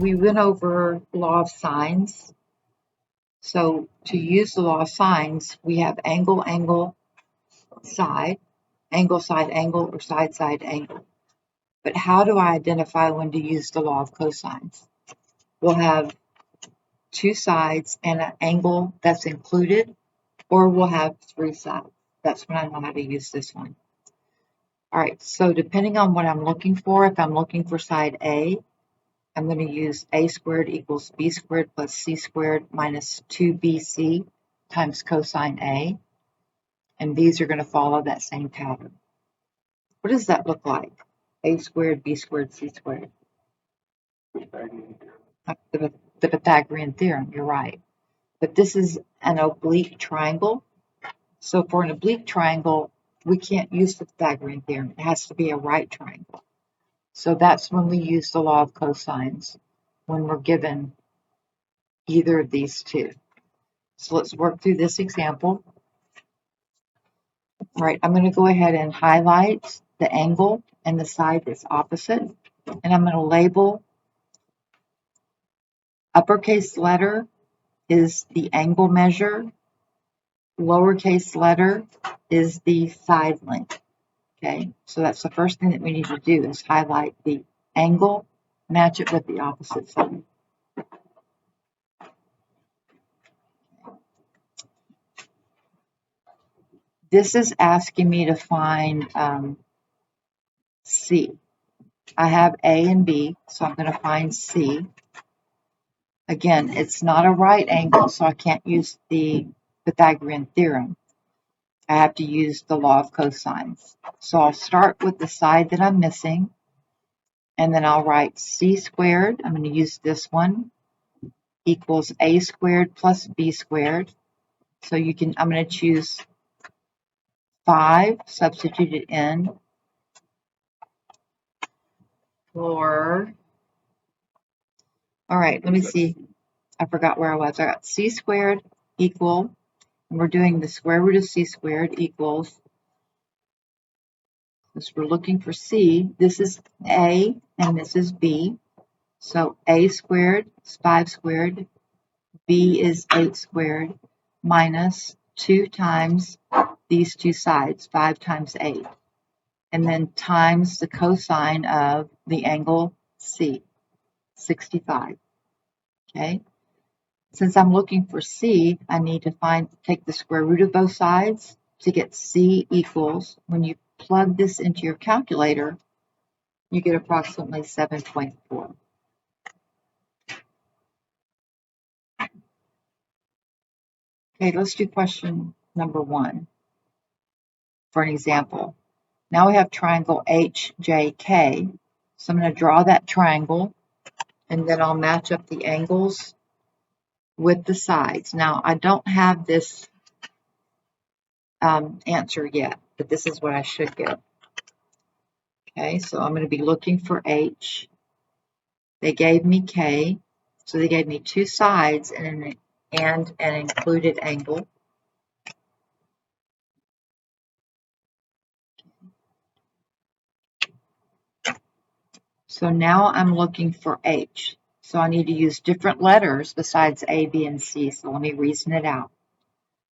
we went over law of sines. So to use the law of sines, we have angle, angle, side, angle, or side, side, angle. But how do I identify when to use the law of cosines? We'll have two sides and an angle that's included, or we'll have three sides. That's when I know how to use this one. All right, so depending on what I'm looking for, if I'm looking for side A, I'm going to use a squared equals b squared plus c squared minus 2bc times cosine A. And these are going to follow that same pattern. What does that look like? A squared, b squared, c squared. The Pythagorean theorem, you're right. But this is an oblique triangle. So for an oblique triangle, we can't use the Pythagorean theorem. It has to be a right triangle. So that's when we use the law of cosines, when we're given either of these two. So let's work through this example. All right, I'm going to go ahead and highlight the angle and the side that's opposite. And I'm going to label uppercase letter is the angle measure. Lowercase letter is the side length. Okay, so that's the first thing that we need to do is highlight the angle, match it with the opposite side. This is asking me to find C. I have A and B, so I'm going to find C. Again, it's not a right angle, so I can't use the Pythagorean theorem. I have to use the law of cosines. So I'll start with the side that I'm missing, and then I'll write C squared. I'm going to use this one, equals A squared plus B squared. So I'm going to choose 5, substitute it in for, all right, let me see. I forgot where I was. I got C squared equal, and we're doing the square root of C squared equals, since we're looking for C, this is A and this is B. So A squared is 5 squared, B is 8 squared, minus 2 times these two sides, 5 times 8. And then times the cosine of the angle C, 65. Okay. Since I'm looking for C, I need to take the square root of both sides to get C equals, when you plug this into your calculator, you get approximately 7.4. Okay, let's do question number 1 for an example. Now we have triangle HJK. So I'm going to draw that triangle, and then I'll match up the angles with the sides. Now, I don't have this answer yet, but this is what I should get. Okay, so I'm going to be looking for H. They gave me K, so they gave me two sides and an included angle. So now I'm looking for H. So I need to use different letters besides A, B, and C. So let me reason it out.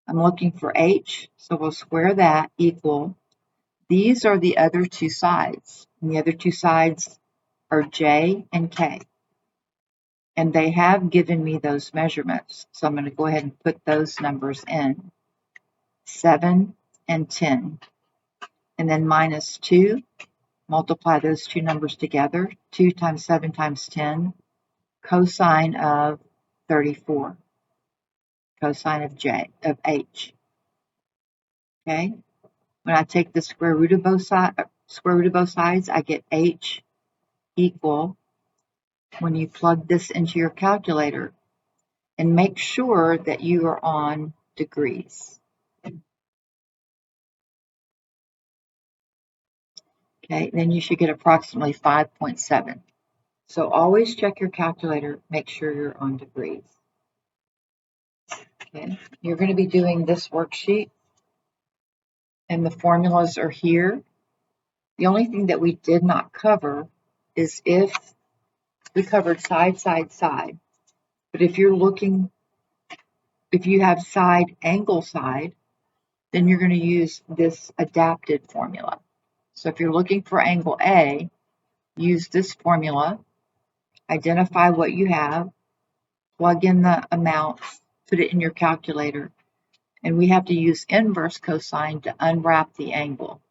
I'm looking for H, so we'll square that equal. These are the other two sides, and the other two sides are J and K. And they have given me those measurements. So I'm going to go ahead and put those numbers in, 7 and 10. And then minus 2, multiply those two numbers together, 2 times 7 times 10, cosine of 34, cosine of H. Okay? When I take the square root of both sides, I get H equal, when you plug this into your calculator, and make sure that you are on degrees. Okay, then you should get approximately 5.7. So always check your calculator, make sure you're on degrees. Okay, you're going to be doing this worksheet, and the formulas are here. The only thing that we did not cover is if we covered side, side, side. But if you have side, angle, side, then you're going to use this adapted formula. So if you're looking for angle A, use this formula, identify what you have, plug in the amount, put it in your calculator, and we have to use inverse cosine to unwrap the angle.